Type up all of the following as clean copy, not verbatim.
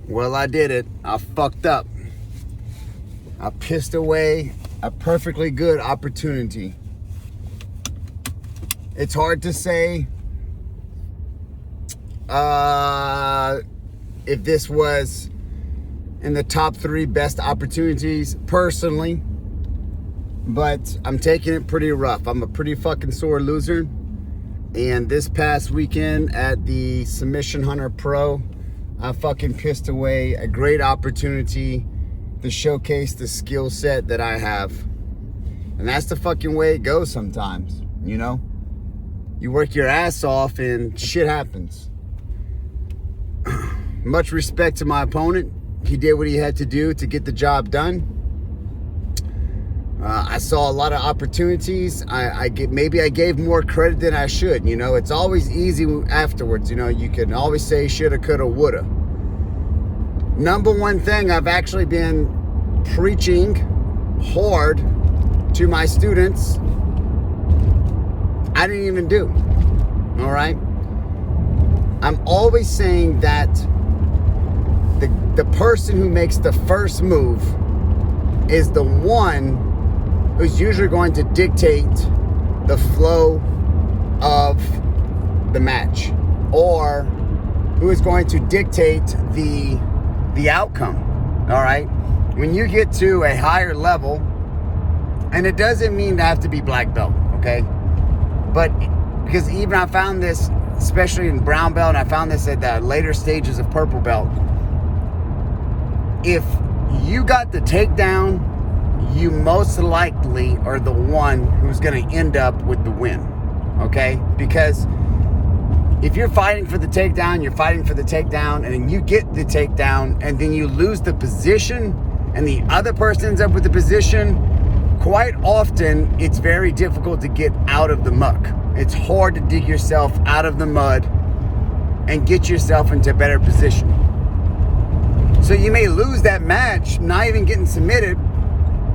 Well, I did it. I fucked up. I pissed away a perfectly good opportunity. It's hard to say if this was in the top 3 best opportunities personally, but I'm taking it pretty rough. I'm a pretty fucking sore loser. And this past weekend at the Submission Hunter Pro, I fucking pissed away a great opportunity to showcase the skill set that I have. And that's the fucking way it goes sometimes, you know? You work your ass off and shit happens. Much respect to my opponent. He did what he had to do to get the job done. I saw a lot of opportunities. Maybe I gave more credit than I should. You know, it's always easy afterwards. You know, you can always say shoulda, coulda, woulda. Number one thing I've actually been preaching hard to my students, I didn't even do. All right? I'm always saying that the person who makes the first move is the one who's usually going to dictate the flow of the match, or who is going to dictate the outcome. All right? When you get to a higher level, and it doesn't mean to have to be black belt, okay? But because even I found this, especially in brown belt, and I found this at the later stages of purple belt, if you got the takedown, you most likely are the one who's going to end up with the win, okay? Because if you're fighting for the takedown, you're fighting for the takedown, and then you get the takedown, and then you lose the position, and the other person ends up with the position, quite often it's very difficult to get out of the muck. It's hard to dig yourself out of the mud and get yourself into a better position. So you may lose that match, not even getting submitted,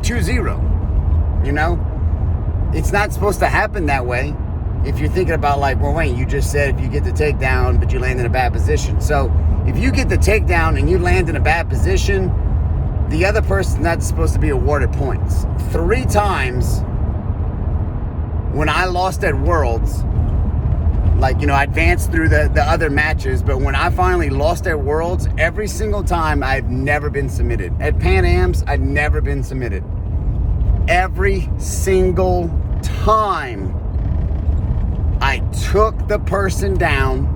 2-0, you know? It's not supposed to happen that way. If you're thinking about like, well, wait, you just said if you get the takedown, but you land in a bad position. So if you get the takedown and you land in a bad position, the other person's not supposed to be awarded points. 3 times when I lost at Worlds, like, you know, I advanced through the other matches, but when I finally lost at Worlds, every single time I've never been submitted. At Pan Ams, I've never been submitted. Every single time I took the person down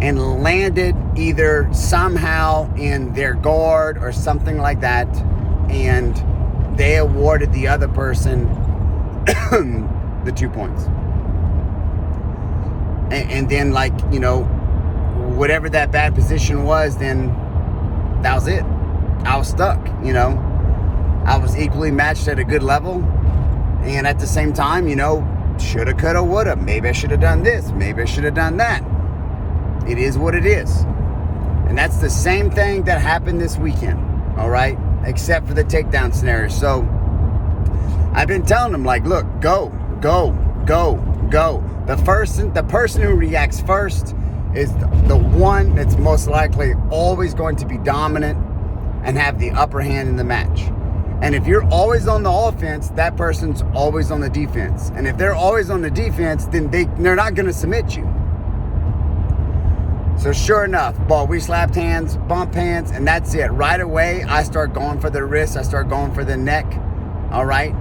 and landed either somehow in their guard or something like that, and they awarded the other person the 2 points. And then, like, you know, whatever that bad position was, then that was it. I was stuck, you know. I was equally matched at a good level. And at the same time, you know, shoulda, coulda, woulda. Maybe I should have done this. Maybe I should have done that. It is what it is. And that's the same thing that happened this weekend, all right? Except for the takedown scenario. So I've been telling them, like, look, go, go, go, go. The person who reacts first is the one that's most likely always going to be dominant and have the upper hand in the match. And if you're always on the offense, that person's always on the defense. And if they're always on the defense, then they're not going to submit you. So sure enough, we slapped hands, bump hands, and that's it. Right away, I start going for the wrist. I start going for the neck. All right?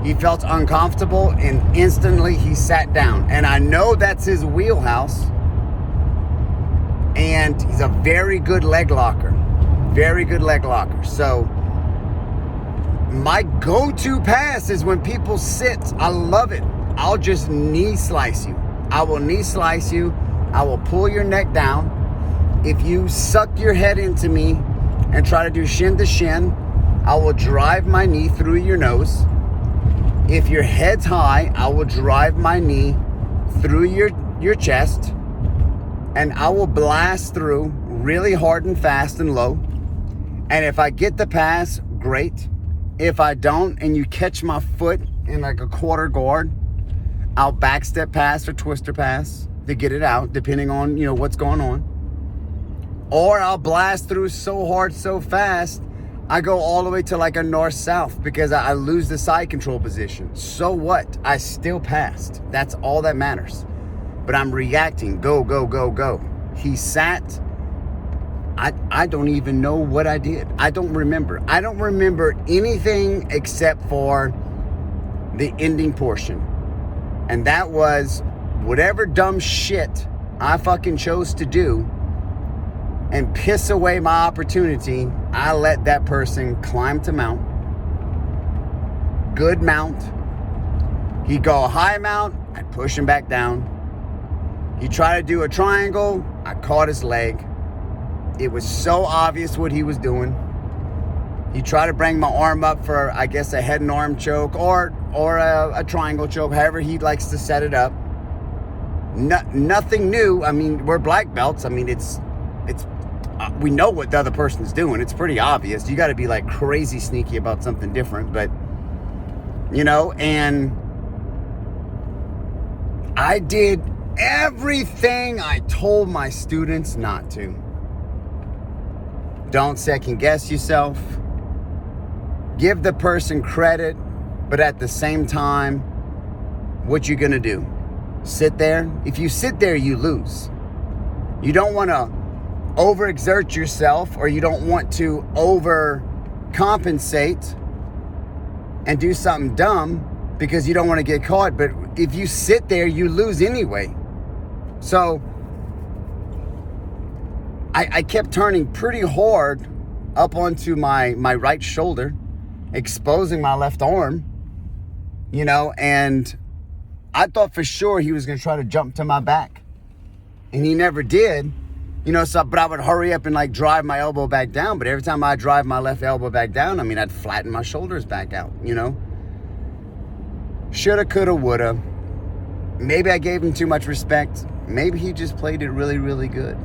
He felt uncomfortable, and instantly he sat down. And I know that's his wheelhouse. And he's a very good leg locker. Very good leg locker. So my go-to pass is when people sit. I love it. I'll just knee slice you. I will knee slice you. I will pull your neck down. If you suck your head into me and try to do shin to shin, I will drive my knee through your nose. If your head's high, I will drive my knee through your chest, and I will blast through really hard and fast and low. And if I get the pass, great. If I don't, and you catch my foot in like a quarter guard, I'll backstep pass or twister pass to get it out, depending on, you know, what's going on. Or I'll blast through so hard, so fast, I go all the way to like a north-south because I lose the side control position. So what? I still passed. That's all that matters. But I'm reacting. Go, go, go, go. He sat. I don't even know what I did. I don't remember. I don't remember anything except for the ending portion. And that was whatever dumb shit I fucking chose to do and piss away my opportunity. I let that person climb to mount. Good mount. He'd go a high mount, I'd push him back down. He tried to do a triangle, I caught his leg. It was so obvious what he was doing. He tried to bring my arm up for, I guess, a head and arm choke or a triangle choke, however he likes to set it up. Nothing new. I mean, we're black belts. I mean, it's we know what the other person's doing. It's pretty obvious. You got to be like crazy sneaky about something different, but you know, and I did everything I told my students not to. Don't second guess yourself. Give the person credit, but at the same time, what you gonna do? Sit there? If you sit there, you lose. You don't want to overexert yourself, or you don't want to overcompensate and do something dumb because you don't want to get caught. But if you sit there, you lose anyway. So I kept turning pretty hard up onto my right shoulder, exposing my left arm, you know, and I thought for sure he was going to try to jump to my back, and he never did, you know. So, but I would hurry up and like drive my elbow back down. But every time I drive my left elbow back down, I mean, I'd flatten my shoulders back out, you know. Shoulda, coulda, woulda. Maybe I gave him too much respect. Maybe he just played it really, really good,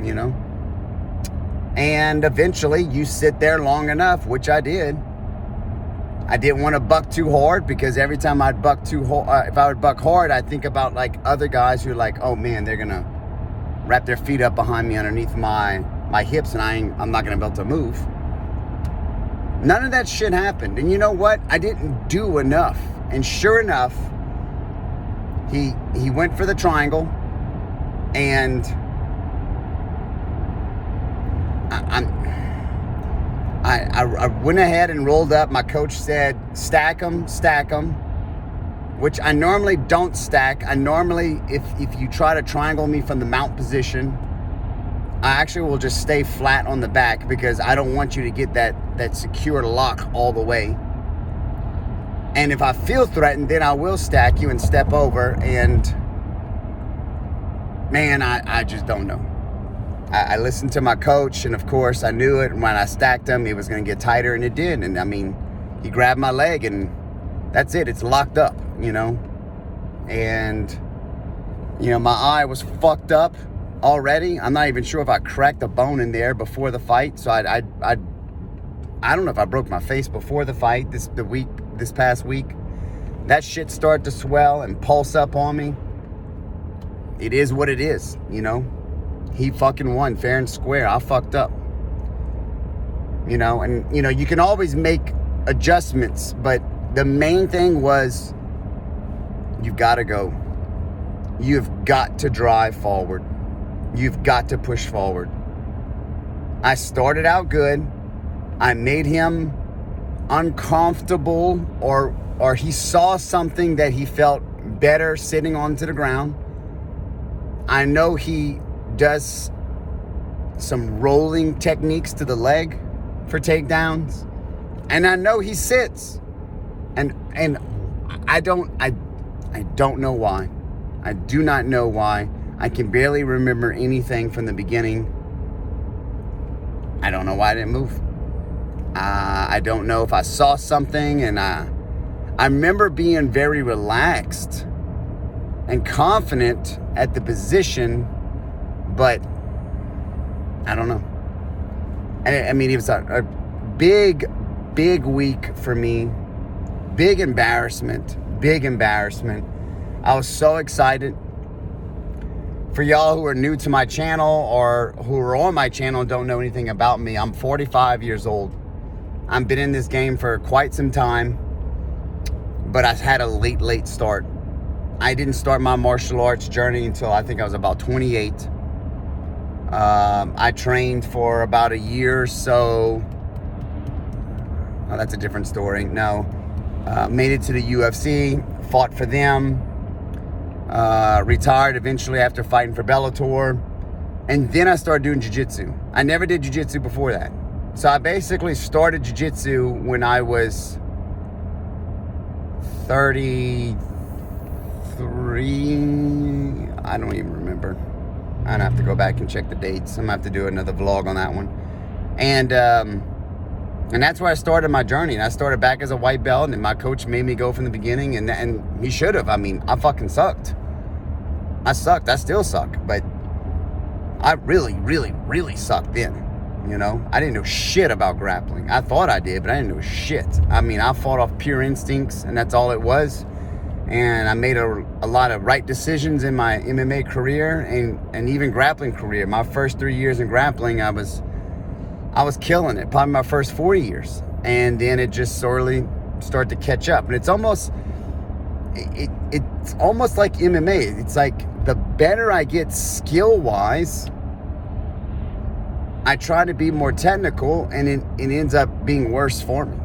you know. And eventually you sit there long enough, which I did. I didn't want to buck too hard, because every time I'd buck too hard, if I would buck hard, I'd think about like other guys who are like, oh man, they're gonna wrap their feet up behind me underneath my hips, and I'm not gonna be able to move. None of that shit happened. And you know what? I didn't do enough. And sure enough, he went for the triangle, and I went ahead and rolled up. My coach said, stack them, which I normally don't stack. I normally, if you try to triangle me from the mount position, I actually will just stay flat on the back, because I don't want you to get that secure lock all the way. And if I feel threatened, then I will stack you and step over. And man, I just don't know. I listened to my coach, and of course I knew it. And when I stacked him, it was going to get tighter, and it did. And I mean, he grabbed my leg, and that's it. It's locked up, you know. And, you know, my eye was fucked up already. I'm not even sure if I cracked a bone in there before the fight. So I don't know if I broke my face before the fight this past week. That shit started to swell and pulse up on me. It is what it is, you know. He fucking won fair and square. I fucked up. You know, and you know, you can always make adjustments, but the main thing was you've got to go. You've got to drive forward. You've got to push forward. I started out good. I made him uncomfortable, or he saw something that he felt better sitting onto the ground. I know he does some rolling techniques to the leg for takedowns, and I know he sits, and I don't know why. I do not know why. I can barely remember anything from the beginning. I don't know why I didn't move. I don't know if I saw something, and I remember being very relaxed and confident at the position, but I don't know. And I mean, it was a big week for me. Big embarrassment. I was so excited. For y'all who are new to my channel or who are on my channel and don't know anything about me, I'm 45 years old. I've been in this game for quite some time, but I had a late start. I didn't start my martial arts journey until I think I was about 28. I trained for about a year or so. Oh, that's a different story. No. Made it to the UFC, fought for them, retired eventually after fighting for Bellator, and then I started doing jiu-jitsu. I never did jiu-jitsu before that. So I basically started jiu-jitsu when I was 33. I don't even remember. I'd have to go back and check the dates. I'm gonna have to do another vlog on that one. And that's where I started my journey. And I started back as a white belt, and my coach made me go from the beginning, and he should have. I mean, I fucking sucked. I sucked. I still suck, but I really sucked then. You know, I didn't know shit about grappling. I thought I did, but I didn't know shit. I mean, I fought off pure instincts, and that's all it was. And I made a lot of right decisions in my MMA career and even grappling career. My first 3 years in grappling, I was killing it. Probably my first 4 years. And then it just slowly started to catch up. And it's almost like MMA. It's like the better I get skill-wise, I try to be more technical, and it ends up being worse for me.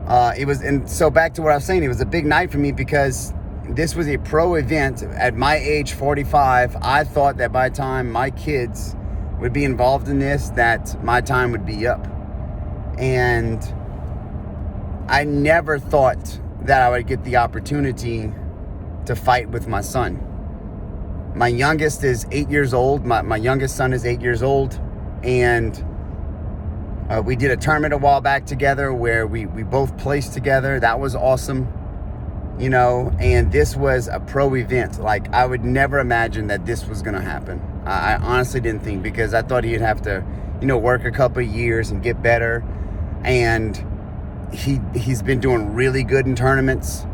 And so back to what I was saying, it was a big night for me because this was a pro event. At my age, 45, I thought that by the time my kids would be involved in this, that my time would be up. And I never thought that I would get the opportunity to fight with my son. My youngest is 8 years old. My youngest son is 8 years old. And we did a tournament a while back together where we both placed together. That was awesome. You know, and this was a pro event. Like, I would never imagine that this was going to happen. I honestly didn't think, because I thought he'd have to, you know, work a couple of years and get better. And he's been doing really good in tournaments.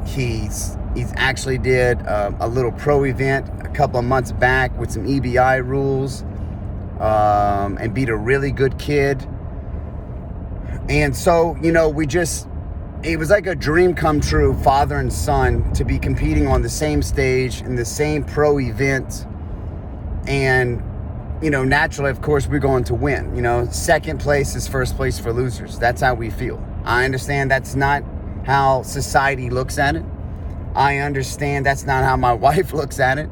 He's actually did a little pro event a couple of months back with some EBI rules, and beat a really good kid. And so, you know, it was like a dream come true, father and son, to be competing on the same stage in the same pro event. And, you know, naturally, of course, we're going to win. You know, second place is first place for losers. That's how we feel. I understand that's not how society looks at it. I understand that's not how my wife looks at it.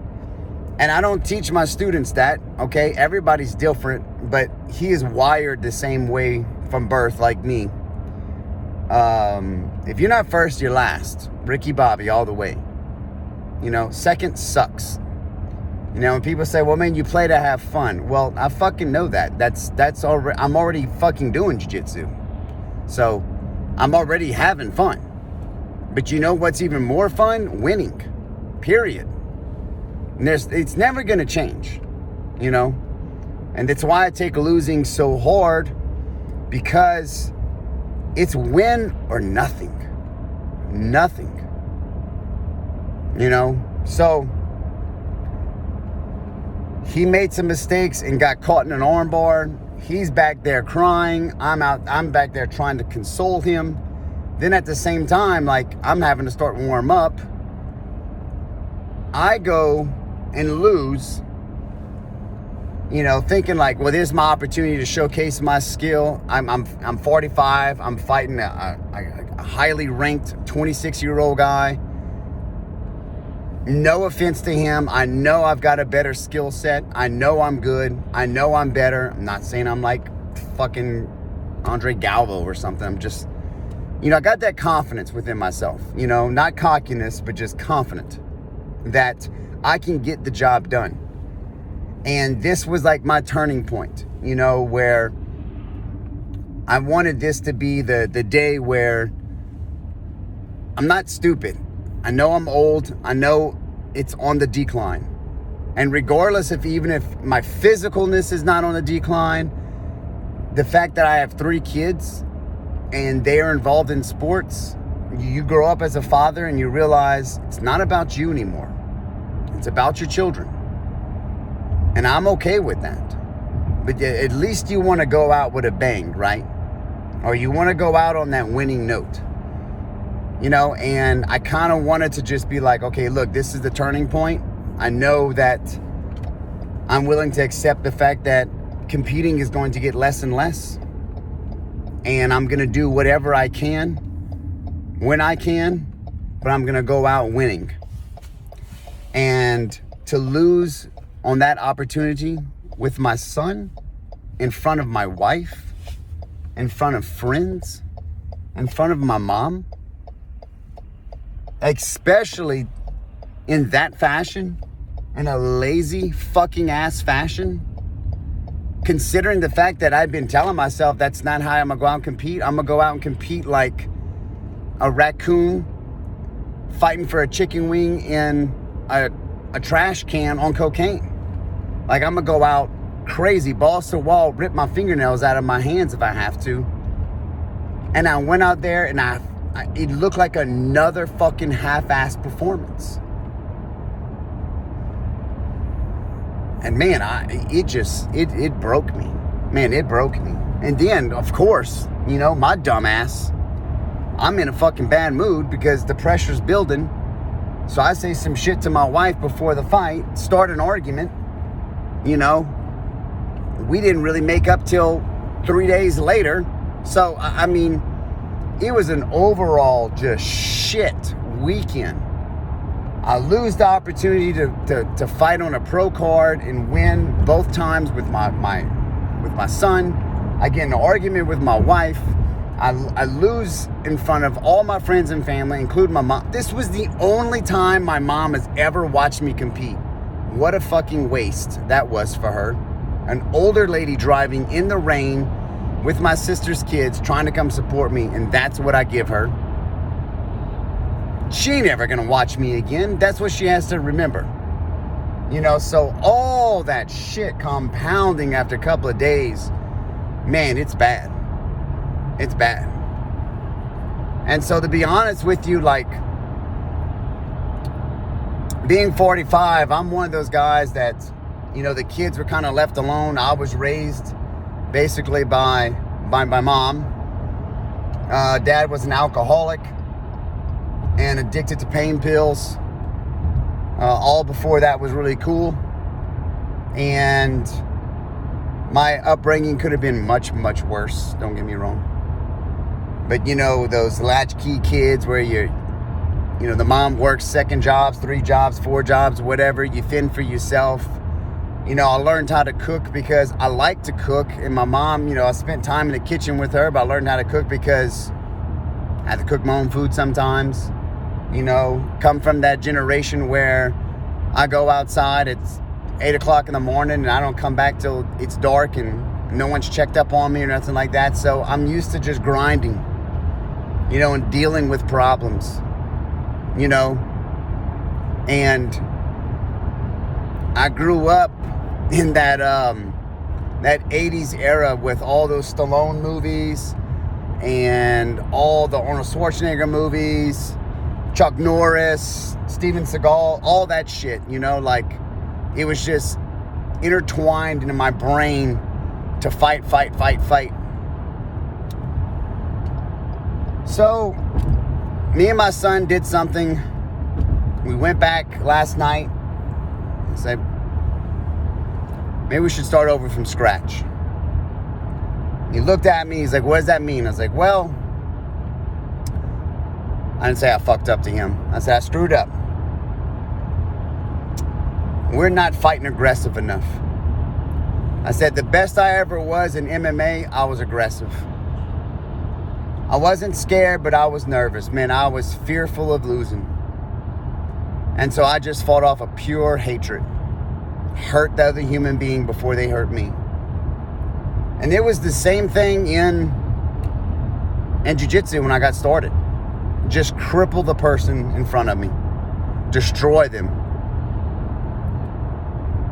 And I don't teach my students that, okay? Everybody's different, but he is wired the same way from birth like me. If you're not first, you're last. Ricky Bobby all the way. You know, second sucks. You know, when people say, well, man, you play to have fun. Well, I fucking know that. That's already, I'm already fucking doing jiu-jitsu. So I'm already having fun. But you know what's even more fun? Winning. Period. And it's never going to change, you know? And that's why I take losing so hard, because it's win or nothing. Nothing. You know? So he made some mistakes and got caught in an armbar. He's back there crying. I'm back there trying to console him. Then at the same time, like, I'm having to start warm up. I go and lose, you know, thinking like, well, there's my opportunity to showcase my skill. I'm 45. I'm fighting a highly ranked 26-year-old guy. No offense to him. I know I've got a better skill set. I know I'm good. I know I'm better. I'm not saying I'm like fucking Andre Galvo or something. I'm just, you know, I got that confidence within myself, you know, not cockiness, but just confident that I can get the job done. And this was like my turning point, you know, where I wanted this to be the day where I'm not stupid. I know I'm old. I know it's on the decline. And regardless of even if my physicalness is not on the decline, the fact that I have 3 kids and they are involved in sports, you grow up as a father and you realize it's not about you anymore. It's about your children. And I'm okay with that. But at least you want to go out with a bang, right? Or you want to go out on that winning note. You know, and I kind of wanted to just be like, okay, look, this is the turning point. I know that I'm willing to accept the fact that competing is going to get less and less. And I'm going to do whatever I can, when I can, but I'm going to go out winning. And to lose on that opportunity with my son, in front of my wife, in front of friends, in front of my mom, especially in that fashion, in a lazy fucking ass fashion, considering the fact that I've been telling myself that's not how I'm gonna go out and compete. I'm gonna go out and compete like a raccoon fighting for a chicken wing in a trash can on cocaine. Like, I'm gonna go out crazy, balls to the wall, rip my fingernails out of my hands if I have to. And I went out there and it looked like another fucking half-assed performance. And man, it broke me. Man, it broke me. And then, of course, you know, my dumb ass, I'm in a fucking bad mood because the pressure's building. So I say some shit to my wife before the fight, start an argument. You know, we didn't really make up till 3 days later. So, I mean, it was an overall just shit weekend. I lose the opportunity to fight on a pro card and win both times with my son. I get in an argument with my wife. I lose in front of all my friends and family, including my mom. This was the only time my mom has ever watched me compete. What a fucking waste that was for her. An older lady driving in the rain with my sister's kids trying to come support me, and that's what I give her. She ain't ever gonna watch me again. That's what she has to remember. You know, so all that shit compounding after a couple of days, man, it's bad. It's bad. And so to be honest with you, like, being 45, I'm one of those guys that, you know, the kids were kind of left alone. I was raised basically by my mom. Dad was an alcoholic and addicted to pain pills. All before that was really cool. And my upbringing could have been much, much worse. Don't get me wrong. But, you know, those latchkey kids where you know, the mom works 2nd jobs, 3 jobs, 4 jobs, whatever. You fend for yourself. You know, I learned how to cook because I like to cook. And my mom, you know, I spent time in the kitchen with her, but I learned how to cook because I had to cook my own food sometimes. You know, come from that generation where I go outside, it's 8 o'clock in the morning and I don't come back till it's dark and no one's checked up on me or nothing like that. So I'm used to just grinding, you know, and dealing with problems, you know. And I grew up in that 80s era with all those Stallone movies and all the Arnold Schwarzenegger movies, Chuck Norris, Steven Seagal, all that shit, you know, like, it was just intertwined into my brain to fight. So, me and my son did something. We went back last night and said, maybe we should start over from scratch. He looked at me, he's like, what does that mean? I was like, well, I didn't say I fucked up to him. I said, I screwed up. We're not fighting aggressive enough. I said, the best I ever was in MMA, I was aggressive. I wasn't scared, but I was nervous. Man, I was fearful of losing. And so I just fought off a pure hatred. Hurt the other human being before they hurt me. And it was the same thing in jiu-jitsu when I got started. Just cripple the person in front of me. Destroy them.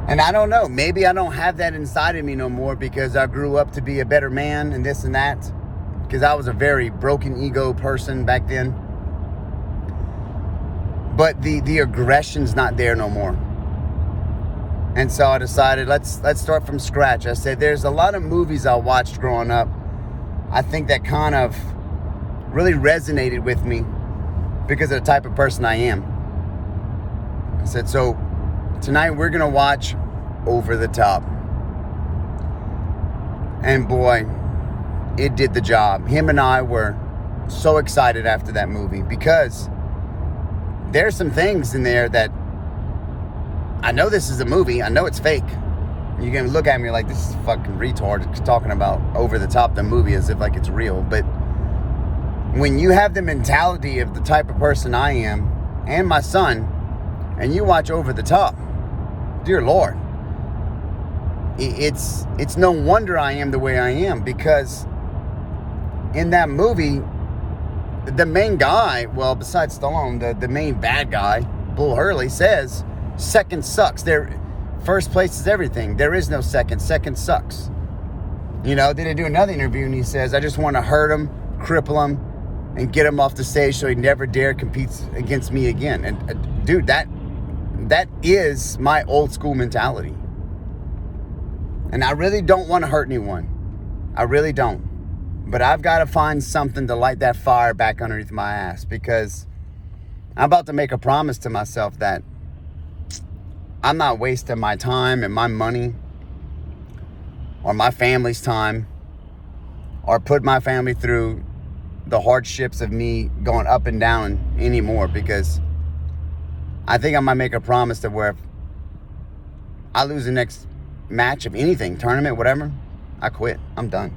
And I don't know, maybe I don't have that inside of me no more because I grew up to be a better man and this and that. Because I was a very broken ego person back then. But the aggression's not there no more. And so I decided, let's start from scratch. I said, there's a lot of movies I watched growing up, I think that kind of really resonated with me because of the type of person I am. I said, so tonight we're going to watch Over the Top. And boy, it did the job. Him and I were so excited after that movie because there's some things in there that I know this is a movie. I know it's fake. You're going to look at me like, this is fucking retard talking about Over the Top, the movie, as if like it's real. But when you have the mentality of the type of person I am and my son, and you watch Over the Top, dear Lord, it's no wonder I am the way I am, because in that movie, the main guy, well, besides Stallone, the main bad guy, Bull Hurley, says, second sucks. First place is everything. There is no second. Second sucks. You know, then they do another interview and he says, I just want to hurt him, cripple him, and get him off the stage so he never dare compete against me again. And dude, that is my old school mentality. And I really don't want to hurt anyone. I really don't. But I've got to find something to light that fire back underneath my ass, because I'm about to make a promise to myself that I'm not wasting my time and my money or my family's time or put my family through the hardships of me going up and down anymore, because I think I might make a promise that where if I lose the next match of anything, tournament, whatever, I quit. I'm done.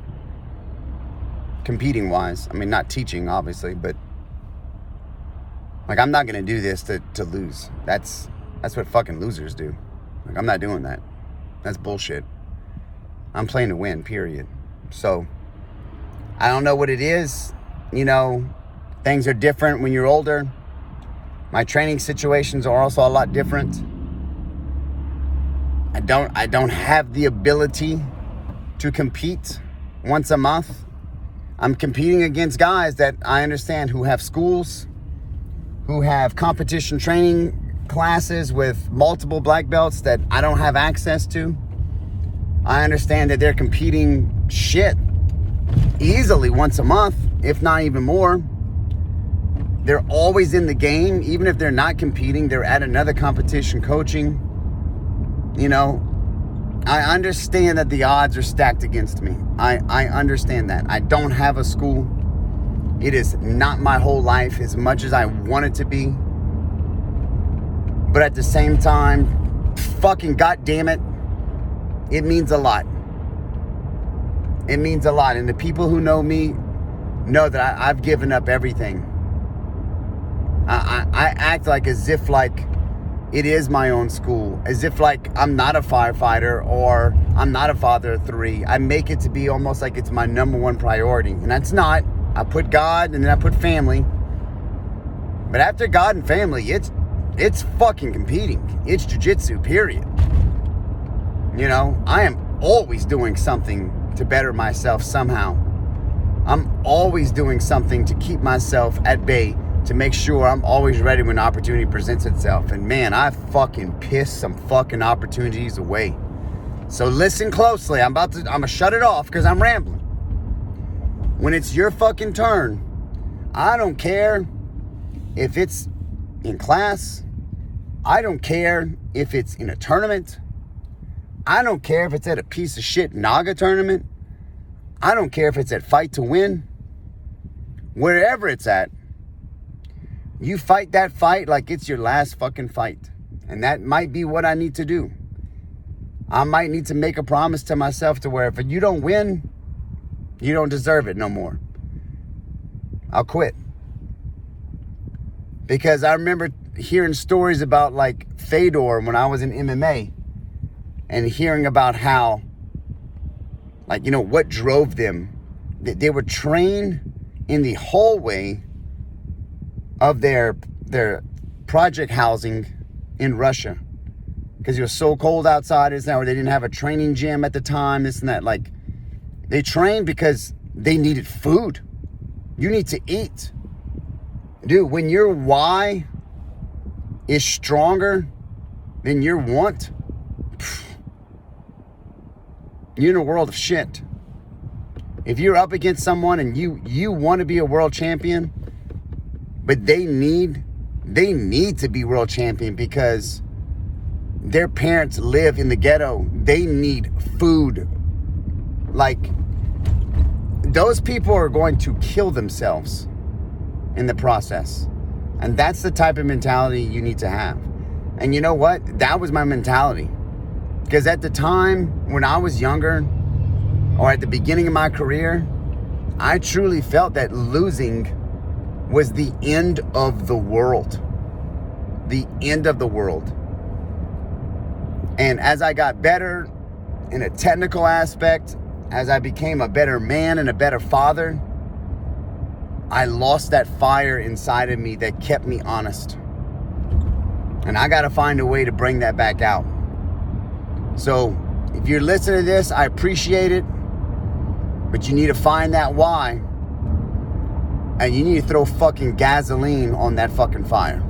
Competing wise. I mean, not teaching, obviously, but like, I'm not going to do this to lose. That's what fucking losers do. Like, I'm not doing that. That's bullshit. I'm playing to win, period. So, I don't know what it is. You know, things are different when you're older. My training situations are also a lot different. I don't have the ability to compete once a month. I'm competing against guys that I understand who have schools, who have competition training classes with multiple black belts that I don't have access to. I understand that they're competing shit easily once a month, if not even more. They're always in the game. Even if they're not competing, they're at another competition coaching. You know, I understand that the odds are stacked against me. I understand that. I don't have a school. It is not my whole life as much as I want it to be. But at the same time, fucking goddamn it, it means a lot. It means a lot. And the people who know me know that I've given up everything. I act like as if like it is my own school, as if like I'm not a firefighter or I'm not a father of three. I make it to be almost like it's my number one priority, and that's not. I put God and then I put family. But after God and family, it's fucking competing. It's jiu-jitsu, period. You know, I am always doing something to better myself somehow. I'm always doing something to keep myself at bay, to make sure I'm always ready when opportunity presents itself. And man, I fucking pissed some fucking opportunities away. So listen closely. I'm gonna shut it off because I'm rambling. When it's your fucking turn, I don't care if it's in class. I don't care if it's in a tournament. I don't care if it's at a piece of shit Naga tournament. I don't care if it's at Fight to Win. Wherever it's at, you fight that fight like it's your last fucking fight. And that might be what I need to do. I might need to make a promise to myself to where if you don't win, you don't deserve it no more. I'll quit. Because I remember hearing stories about like Fedor when I was in MMA, and hearing about how, like, you know, what drove them. They were trained in the hallway of their project housing in Russia, because it was so cold outside, or they didn't have a training gym at the time, this and that. Like, they trained because they needed food. You need to eat. Dude, when your why is stronger than your want, you're in a world of shit. If you're up against someone and you want to be a world champion, but they need to be world champion because their parents live in the ghetto. They need food. Like, those people are going to kill themselves in the process. And that's the type of mentality you need to have. And you know what? That was my mentality. Because at the time when I was younger, or at the beginning of my career, I truly felt that losing was the end of the world. The end of the world. And as I got better in a technical aspect, as I became a better man and a better father, I lost that fire inside of me that kept me honest. And I got to find a way to bring that back out. So if you're listening to this, I appreciate it. But you need to find that why. And you need to throw fucking gasoline on that fucking fire.